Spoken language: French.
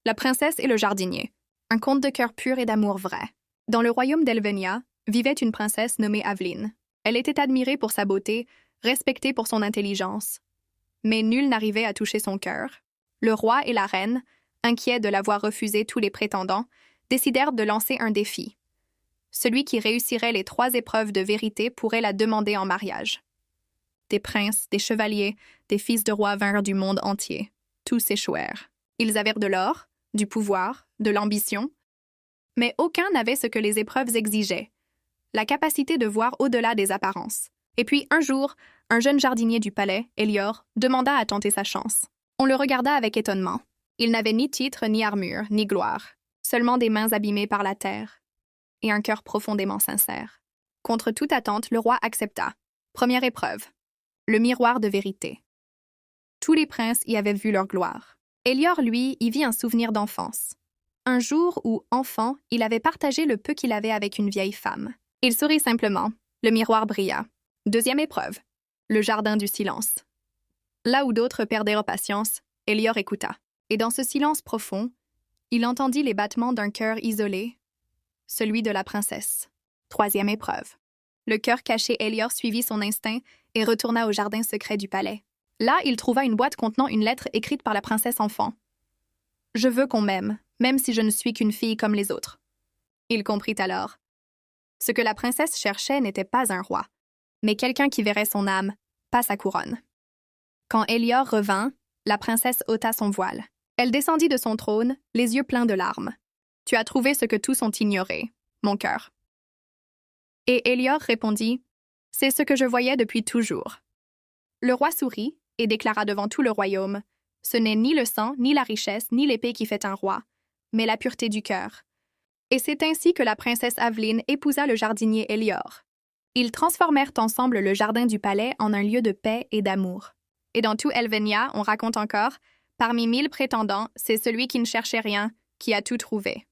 La princesse et le jardinier. Un conte de cœur pur et d'amour vrai. Dans le royaume d'Elvenia vivait une princesse nommée Aveline. Elle était admirée pour sa beauté, respectée pour son intelligence. Mais nul n'arrivait à toucher son cœur. Le roi et la reine, inquiets de l'avoir refusé tous les prétendants, décidèrent de lancer un défi. Celui qui réussirait les 3 épreuves de vérité pourrait la demander en mariage. Des princes, des chevaliers, des fils de rois vinrent du monde entier. Tous échouèrent. Ils avaient de l'or, du pouvoir, de l'ambition, mais aucun n'avait ce que les épreuves exigeaient, la capacité de voir au-delà des apparences. Et puis, un jour, un jeune jardinier du palais, Elior, demanda à tenter sa chance. On le regarda avec étonnement. Il n'avait ni titre, ni armure, ni gloire, seulement des mains abîmées par la terre et un cœur profondément sincère. Contre toute attente, le roi accepta. Première épreuve, le miroir de vérité. Tous les princes y avaient vu leur gloire. Elior, lui, y vit un souvenir d'enfance. Un jour où, enfant, il avait partagé le peu qu'il avait avec une vieille femme. Il sourit simplement. Le miroir brilla. Deuxième épreuve, le jardin du silence. Là où d'autres perdèrent patience, Elior écouta. Et dans ce silence profond, il entendit les battements d'un cœur isolé, celui de la princesse. Troisième épreuve. Le cœur caché Elior suivit son instinct et retourna au jardin secret du palais. Là, il trouva une boîte contenant une lettre écrite par la princesse enfant. « Je veux qu'on m'aime, même si je ne suis qu'une fille comme les autres. » Il comprit alors. Ce que la princesse cherchait n'était pas un roi, mais quelqu'un qui verrait son âme, pas sa couronne. Quand Elior revint, la princesse ôta son voile. Elle descendit de son trône, les yeux pleins de larmes. « Tu as trouvé ce que tous ont ignoré, mon cœur. » Et Elior répondit, « C'est ce que je voyais depuis toujours. » Le roi sourit et déclara devant tout le royaume, « Ce n'est ni le sang, ni la richesse, ni l'épée qui fait un roi, mais la pureté du cœur. » Et c'est ainsi que la princesse Aveline épousa le jardinier Elior. Ils transformèrent ensemble le jardin du palais en un lieu de paix et d'amour. Et dans tout Elvenia, on raconte encore, parmi 1000 prétendants, c'est celui qui ne cherchait rien qui a tout trouvé.